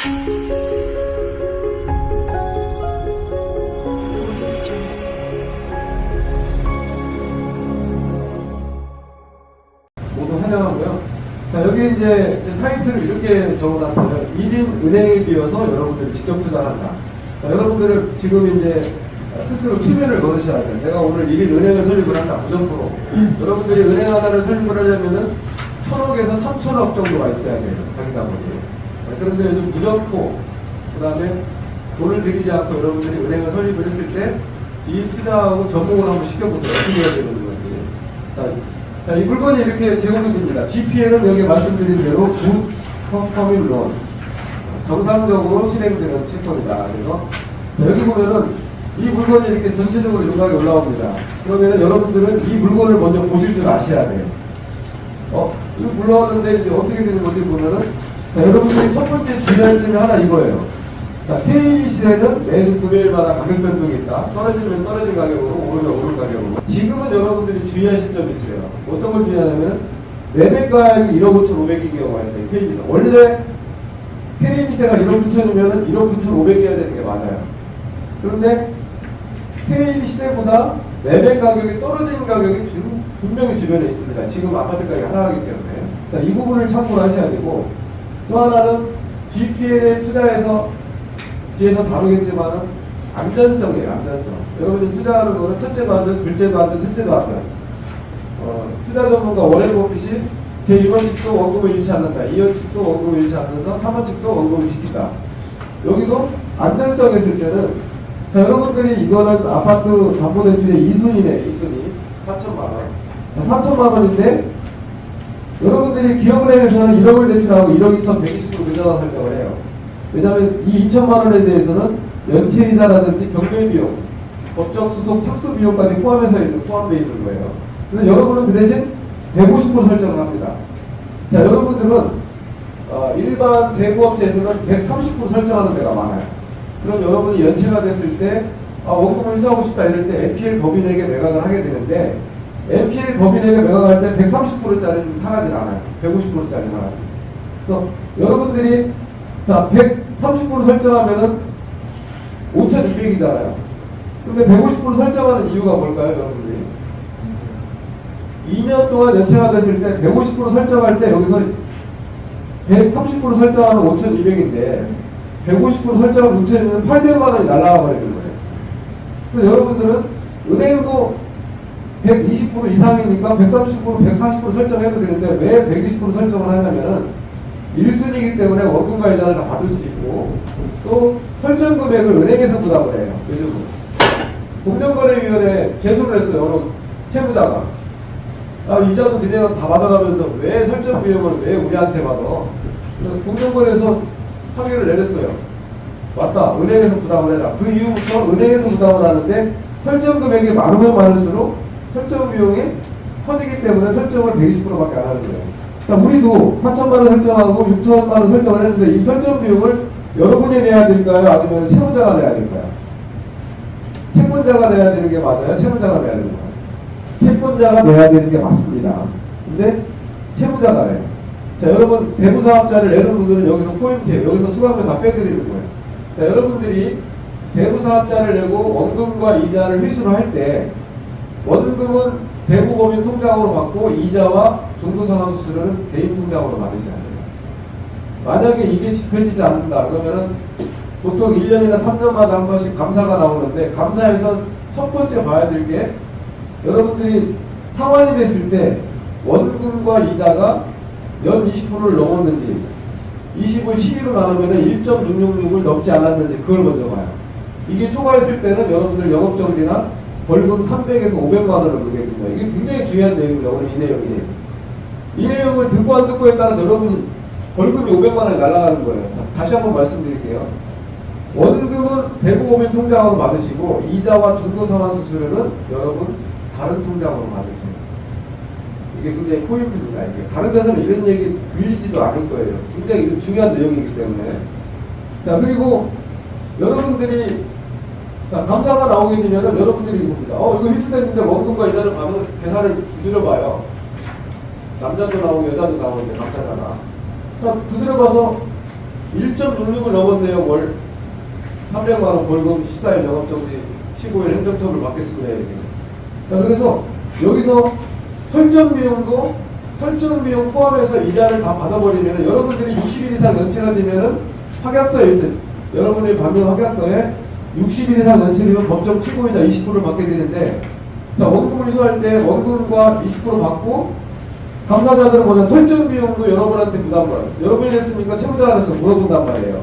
모두 환영하고요. 자, 여기 이제 제 타이틀을 이렇게 적어놨어요. 1인 은행에 비해서 여러분들이 직접 투자한다. 자, 여러분들은 지금 이제 스스로 최면을 걸으셔야 돼요. 내가 오늘 1인 은행을 설립을 한다. 무조건. 여러분들이 은행 하나를 설립을 하려면은 1,000억에서 3,000억 정도가 있어야 돼요. 자기 자본이. 그런데 요즘 무조건, 그 다음에 돈을 들이지 않고 여러분들이 은행을 설립을 했을 때 이 투자하고 전공을 한번 시켜보세요. 어떻게 해야 되는 건지. 자, 이 물건이 이렇게 제공이 됩니다. GPL은 여기 말씀드린 대로 굿 퍼포밍 론. 정상적으로 실행되는 채권이다. 그래서 자, 여기 보면은 이 물건이 이렇게 전체적으로 윤곽이 올라옵니다. 그러면 여러분들은 이 물건을 먼저 보실 줄 아셔야 돼요. 이거 불러왔는데 이제 어떻게 되는 건지 보면은, 자, 여러분들이 첫 번째 주의할 점이 하나 이거예요. 자, KBC에는 매주 금요일마다 가격 변동이 있다. 떨어지면 떨어진 가격으로, 오르면 오른 가격으로. 지금은 여러분들이 주의하실 점이 있어요. 어떤 걸 주의하냐면, 매매가액이 1억 9,500인 경우가 있어요. KBC. 원래 KBC가 1억 9천이면 1억 9,500이어야 되는 게 맞아요. 그런데 KBC보다 매매 가격이 떨어진 가격이 분명히 주변에 있습니다. 지금 아파트 가격이 하락하기 때문에. 자, 이 부분을 참고를 하셔야 되고, 또 하나는 GPL에 투자해서 뒤에서 다루겠지만은 안전성이에요. 안전성. 여러분이 투자하는 거는 첫째도 안전, 둘째도 안전, 셋째도 안전. 투자 전문가 워렌 버핏이 제1원칙도 원금을 잃지 않는다. 2원칙도 원금을 잃지 않는다. 3원칙도 원금을 지킨다. 여기도 안전성 했을 때는, 자, 여러분들이 이거는 아파트 담보대출의 2순위네. 2순위 4천만원. 자, 4천만원인데 여러분들이 기업은행에서는 1억을 대출하고 1억 2,120% 늦어서 설정을 해요. 왜냐하면 이 2천만원에 대해서는 연체이자라든지 경매비용, 법적 수속 착수 비용까지 포함되어 있는 거예요. 근데 여러분은 그 대신 150% 설정을 합니다. 자, 여러분들은 일반 대부업체에서는 130% 설정하는 데가 많아요. 그럼 여러분이 연체가 됐을 때 원금을 회수하고 싶다 이럴 때 NPL 법인에게 매각을 하게 되는데, NPL 법인에게 매각할 때 130%짜리는 사가질 않아요. 150%짜리만 하지. 그래서 여러분들이 자, 130% 설정하면은 5,200이잖아요. 근데 150% 설정하는 이유가 뭘까요, 여러분들이? 2년 동안 연체가 됐을 때 150% 설정할 때 여기서 130% 설정하면 5,200인데 150% 설정하면 6,000이면 800만 원이 날아가 버리는 거예요. 근데 여러분들은 은행도 120% 이상이니까 130%, 140% 설정해도 되는데 왜 120% 설정을 하냐면은 1순위이기 때문에 원금과 이자를 다 받을 수 있고, 또 설정 금액을 은행에서 부담을 해요. 요즘은 공정거래위원회에 제소를 했어요. 어느 채무자가 이자도 니네가 다 받아가면서 왜 설정 비용을 왜 우리한테 받아? 그래서 공정거래에서 합의를 내렸어요. 맞다, 은행에서 부담을 해라. 그 이후부터 은행에서 부담을 하는데 설정 금액이 많으면 많을수록 설정 비용이 커지기 때문에 설정을 120%밖에 안 하는 거예요. 자, 우리도 4천만 원 설정하고 6천만 원 설정을 했는데 이 설정 비용을 여러분이 내야 될까요? 아니면 채무자가 내야 될까요? 채권자가 내야 되는 게 맞아요? 채무자가 내야 되는 거예요? 채권자가 내야 되는 게 맞습니다. 근데 채무자가 내요. 자, 여러분 대부사업자를 내는 분들은 여기서 포인트예요. 여기서 수강료 다 빼드리는 거예요. 자, 여러분들이 대부사업자를 내고 원금과 이자를 회수를 할 때 원금은 대부법인 통장으로 받고 이자와 중도상환수수료는 개인 통장으로 받으셔야 돼요. 만약에 이게 지켜지지 않는다 그러면은 보통 1년이나 3년마다 한 번씩 감사가 나오는데, 감사에서 첫 번째 봐야 될 게 여러분들이 상환이 됐을 때 원금과 이자가 연 20%를 넘었는지, 20을 12로 나누면 1.666을 넘지 않았는지 그걸 먼저 봐요. 이게 초과했을 때는 여러분들 영업정지나 벌금 300에서 500만 원을 물게 됩니다. 이게 굉장히 중요한 내용입니다. 오늘 이 내용이. 이 내용을 듣고 안 듣고에 따라 여러분이 벌금이 500만 원이 날아가는 거예요. 다시 한번 말씀드릴게요. 원금은 대부법인 통장으로 받으시고 이자와 중도상환수수료는 여러분 다른 통장으로 받으세요. 이게 굉장히 포인트입니다. 이게 다른 데서는 이런 얘기 들리지도 않을 거예요. 굉장히 중요한 내용이기 때문에. 자, 그리고 여러분들이 자, 감사가 나오게 되면 여러분들이 봅니다. 이거 회수됐는데 원금과 이자를 받은 계산을 두드려봐요. 남자도 나오고 여자도 나오는데 감사자가. 자, 두드려봐서 1.66을 넘었네요. 월 300만 원 벌금 14일 영업정지 15일 행정처벌 받겠습니다. 이렇게. 자, 그래서 여기서 설정 비용 포함해서 이자를 다 받아버리면 여러분들이 60일 이상 연체가 되면은 확약서에 있어요. 여러분이 받는 확약서에 60일 이상 연체되면 법정 최고이자 20%를 받게 되는데, 자, 원금을 이수할 때 원금과 20% 받고, 당사자들은 뭐냐, 설정 비용도 여러분한테 부담을 해요. 여러분이 냈으니까 채무자가 돼서 물어본단 말이에요.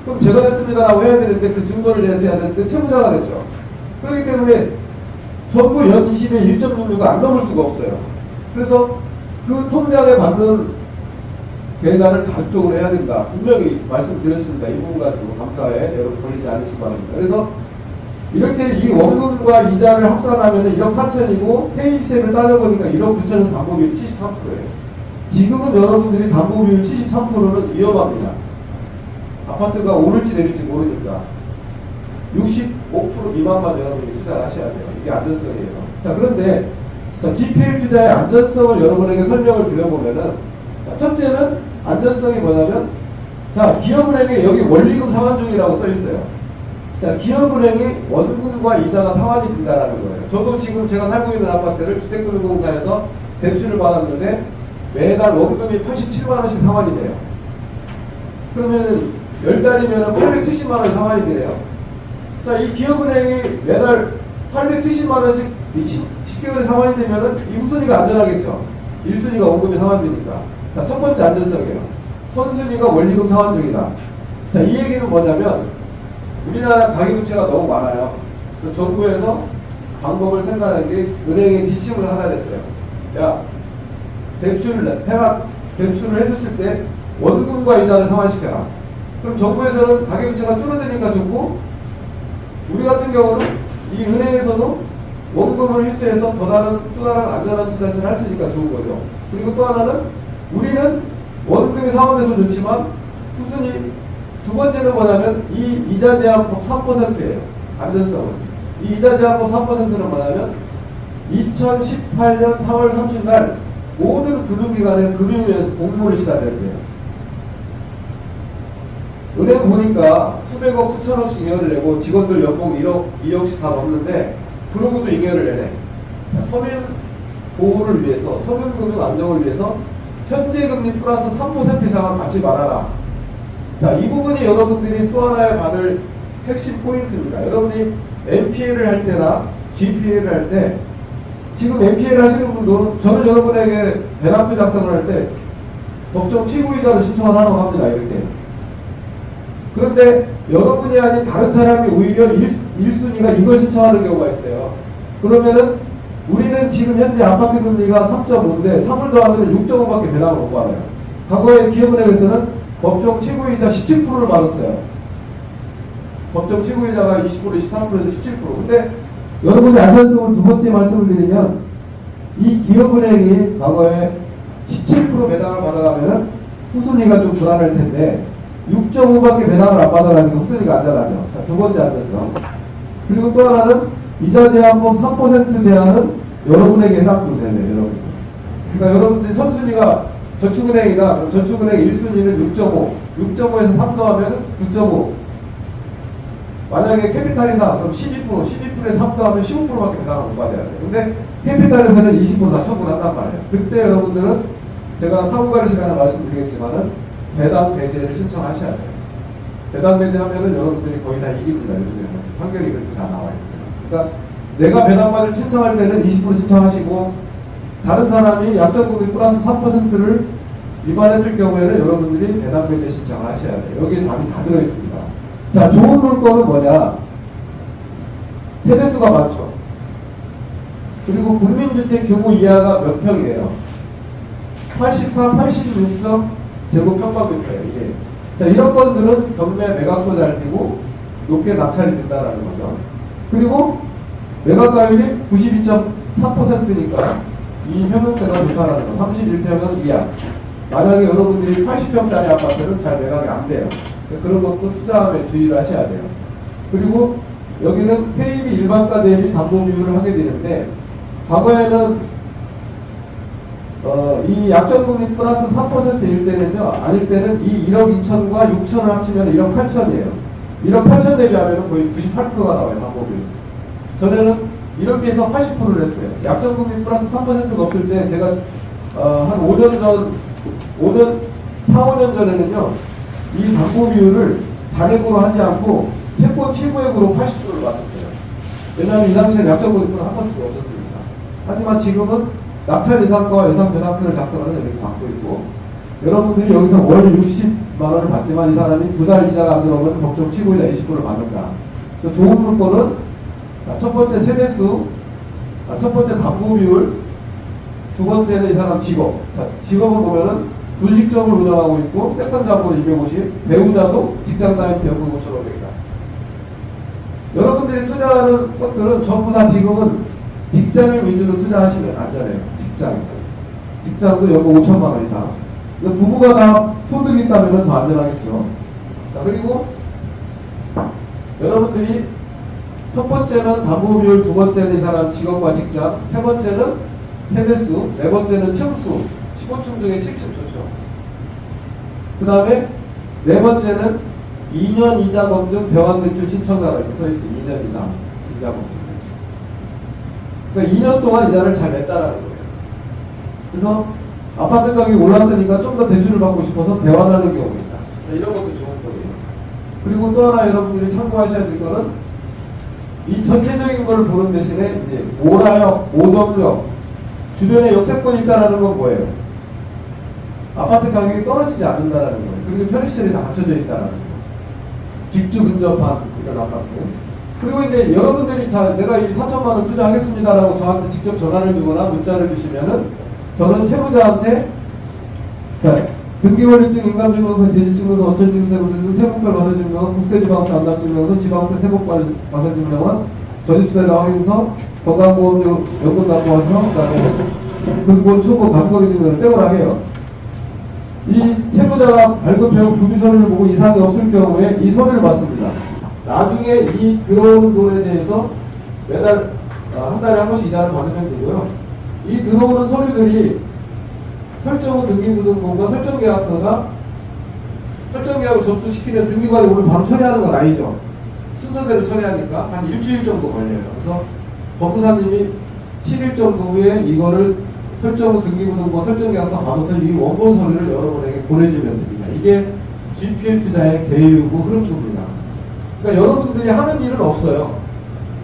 그럼 제가 냈습니다라고 해야 되는데 그 증거를 내세야 되는데 채무자가 됐죠. 그렇기 때문에 전부 연 20에 1.66가 안 넘을 수가 없어요. 그래서 그 통장에 받는 계좌를 단쪽으로 해야 된다. 분명히 말씀드렸습니다. 이 부분 가지고 감사에 여러분 걸리지 않으시기 바랍니다. 그래서 이렇게 이 원금과 이자를 합산하면 1억 4천이고 퇴입세를 따져보니까 1억 9천에서 담보비율 73%예요. 지금은 여러분들이 담보비율 73%는 위험합니다. 아파트가 오를지 내릴지 모르니까 65% 미만만 여러분이 투자하셔야 돼요. 이게 안전성이에요. 자, 그런데 자, GPL 투자의 안전성을 여러분에게 설명을 드려보면은, 자, 첫째는 안전성이 뭐냐면, 자, 기업은행에 여기 원리금 상환 중이라고 써 있어요. 자, 기업은행이 원금과 이자가 상환이 된다라는 거예요. 저도 지금 제가 살고 있는 아파트를 주택금융공사에서 대출을 받았는데 매달 원금이 87만 원씩 상환이 돼요. 그러면 10달이면 870만 원 상환이 되네요. 자, 이 기업은행이 매달 870만 원씩 10개월에 상환이 되면은 이 후순위가 안전하겠죠. 1순위가 원금이 상환되니까. 자, 첫 번째 안전성이에요. 선순위가 원리금 상환 중이다. 자, 이 얘기는 뭐냐면 우리나라 가계부채가 너무 많아요. 정부에서 방법을 생각한 게 은행에 지침을 하나 냈어요. 야, 대출을 해줬을 때 원금과 이자를 상환시켜라. 그럼 정부에서는 가계부채가 줄어드니까 좋고, 우리 같은 경우는 이 은행에서도 원금을 회수해서 또 다른 안전한 투자를 할 수 있으니까 좋은 거죠. 그리고 또 하나는 우리는 원금이 상환돼서 좋지만 후순위 두 번째는 뭐냐면 이 이자 제한법 3%예요. 안전성은. 이 이자 제한법 3%는 뭐냐면 2018년 4월 30날 모든 금융기관에 금융위에서 공모를 시작했어요. 은행 보니까 수백억 수천억씩 잉여를 내고 직원들 연봉 1억 2억씩 다 넘는데 그러고도 잉여를 내네. 자, 서민 보호를 위해서, 서민금융 안정을 위해서 현재 금리 플러스 3% 이상을 받지 말아라. 자, 이 부분이 여러분들이 또 하나의 받을 핵심 포인트입니다. 여러분이 NPL을 할 때나 GPL을 할 때, 지금 NPL 하시는 분도 저는 여러분에게 배당표 작성을 할 때 법정 최고이자를 신청을 하라고 합니다. 이렇게. 그런데 여러분이 아닌 다른 사람이 오히려 1순위가 이걸 신청하는 경우가 있어요. 그러면은 우리는 지금 현재 아파트 금리가 3.5인데 3을 더하면 6.5밖에 배당을 못 받아요. 과거에 기업은행에서는 법정 최고이자 17%를 받았어요. 법정 최고이자가 20%, 23%에서 17%. 근데 여러분이 안전성을 두 번째 말씀을 드리면 이 기업은행이 과거에 17% 배당을 받아가면은 후순위가 좀 불안할 텐데 6.5밖에 배당을 안 받아가니까 후순위가 안전하죠. 자, 두 번째 안전성. 그리고 또 하나는 이자 제한법 3% 제한은 여러분에게 해당되네요. 여러분. 그러니까 여러분들이 선순위가 저축은행이다. 저축은행 1순위는 6.5. 6.5에서 3 더하면 9.5. 만약에 캐피탈이다. 그럼 12%에 3 더하면 15%밖에 배당을 못 받아야 돼요. 근데 캐피탈에서는 20%다 처분한단 말이에요. 그때 여러분들은 제가 사후관리 시간에 말씀드리겠지만은 배당 배제를 신청하셔야 돼요. 배당 배제하면은 여러분들이 거의 다 이깁니다. 요즘에는 판결이 그렇게 다 나와 있어요. 그러니까 내가 배당받을 신청할 때는 20% 신청하시고 다른 사람이 약정금리 플러스 3%를 위반했을 경우에는 여러분들이 배당 배제 신청을 하셔야 돼요. 여기에 답이 다 들어 있습니다. 자, 좋은 물건은 뭐냐? 세대수가 많죠. 그리고 국민주택 규모 이하가 몇 평이에요? 83, 86점 제곱평방미터예요, 이게. 자, 이런 건들은 경매 매각도 잘 되고 높게 낙찰이 된다라는 거죠. 그리고 매각가율이 92.4%니까 이 평형대가 좋다라는 거. 31평은 이하. 만약에 여러분들이 80평짜리 아파트는 잘 매각이 안 돼요. 그런 것도 투자함에 주의를 하셔야 돼요. 그리고 여기는 퇴입이 일반가 대비 담보비율을 하게 되는데 과거에는 이 약정금리 플러스 3%일 때는요, 아닐 때는 이 1억 2천과 6천을 합치면 1억 8천이에요. 1억 8천 대비하면 거의 98%가 나와요, 방법이. 전에는 이렇게 해서 80%를 했어요. 약정금리 플러스 3%가 없을 때 제가 한 5년 전, 4, 5년 전에는요, 이 담보 비율을 잔액으로 하지 않고 채권 취부액으로 80%를 맞췄어요. 왜냐하면 이 당시에 약정금리 플러스 한 번씩 없었으니까. 하지만 지금은 낙찰 예상과 예상 배상표를 작성해서 이렇게 받고 있고, 여러분들이 여기서 월 60만 원을 받지만 이 사람이 2달 이자가 안 들어오면 법정 취고이자 20%를 받는다. 그래서 좋은 물건은 첫 번째 세대수, 첫 번째 담보 비율, 두 번째는 이 사람 직업. 자, 직업을 보면은 불직접을 운영하고 있고, 세컨 잡으로 250, 배우자도 직장 다닐 때 연금 5,500이다. 여러분들이 투자하는 것들은 전부 다 지금은 직장인 위주로 투자하시면 안전해요. 직장도 연금 5천만 원 이상. 부부가 다 소득이 있다면 더 안전하겠죠. 자, 그리고 여러분들이 첫 번째는 담보 비율, 두 번째는 이 사람 직업과 직장, 세 번째는 세대수, 네 번째는 층수, 15층 중에 7층 좋죠. 그 다음에 네 번째는 2년 이자 검증 대환 대출 신청자가 이렇게 써있어요. 2년 이자 검증. 그러니까 2년 동안 이자를 잘 냈다라는 거예요. 그래서 아파트 가격이 올랐으니까 좀 더 대출을 받고 싶어서 대환하는 경우가 있다. 이런 것도 좋은 거예요. 그리고 또 하나 여러분들이 참고하셔야 될 거는 이 전체적인 걸 보는 대신에 이제 오라역, 오덕역, 주변에 역세권이 있다라는 건 뭐예요? 아파트 가격이 떨어지지 않는다라는 거예요. 그리고 편의시설이 다 갖춰져 있다라는 거예요. 직주 근접한 이런 아파트. 그리고 이제 여러분들이 자, 내가 이 4천만 원 투자하겠습니다라고 저한테 직접 전화를 주거나 문자를 주시면은 저는 채무자한테 자, 등기권리증, 인감증명서, 대지증명서, 어천증명서, 세목별 과세증명서, 국세지방세 안납증명서, 지방세 세목 과세증명서, 전입수대라 확인서, 건강보험료 연금납부와서 그다음에 등본, 초고, 가족관계 증명을 떼오라 해요. 이 채무자가 발급해온 구비 서류를 보고 이상이 없을 경우에 이 서류를 받습니다. 나중에 이 들어오는 돈에 대해서 매달 한 달에 한 번씩 이자를 받으면 되고요. 이 들어오는 서류들이 설정후 등기부등본과 설정계약서가 설정계약을 접수시키면 등기관이 오늘 바로 처리하는 건 아니죠. 순서대로 처리하니까 한 일주일 정도 걸려요. 그래서 법무사님이 7일 정도 후에 이거를 설정후 등기부등본 설정계약서 받아서 이 원본 서류를 여러분에게 보내주면 됩니다. 이게 GPL 투자의 개요고 흐름입니다. 그러니까 여러분들이 하는 일은 없어요.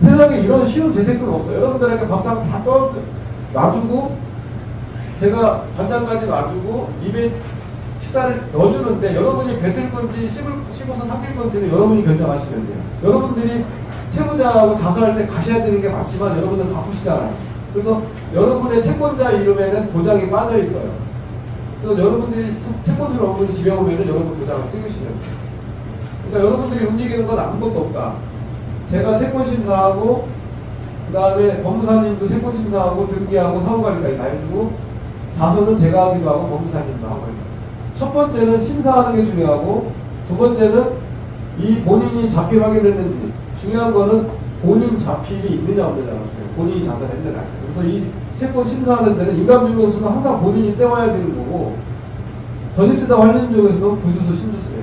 세상에 이런 쉬운 재테크는 없어요. 여러분들에게 밥상 다 놔주고 제가 반찬까지 놔주고 입에 식사를 넣어주는데 여러분이 뱉을 건지 씹어서 삼킬 건지는 여러분이 결정하시면 돼요. 여러분들이 채무자하고 자수할 때 가셔야 되는 게 맞지만 여러분들 바쁘시잖아요. 그래서 여러분의 채권자 이름에는 도장이 빠져 있어요. 그래서 여러분들이 채권수를 없는 집에 오면은 여러분 도장을 찍으시면 돼요. 그러니까 여러분들이 움직이는 건 아무것도 없다. 제가 채권심사하고 그 다음에 법무사님도 채권심사하고 등기하고 사무관리까지 다 해주고 자소는 제가 하기도 하고 법무사님도 하고 해요. 첫 번째는 심사하는 게 중요하고 두 번째는 이 본인이 자필 확인했는지 중요한 거는 본인 자필이 있느냐 없느냐가 중요해요. 본인이 자살했느냐. 그래서 이 채권 심사하는 데는 인감증명서는 항상 본인이 떼와야 되는 거고 전입세다 관련 중에서는 부주소, 신주소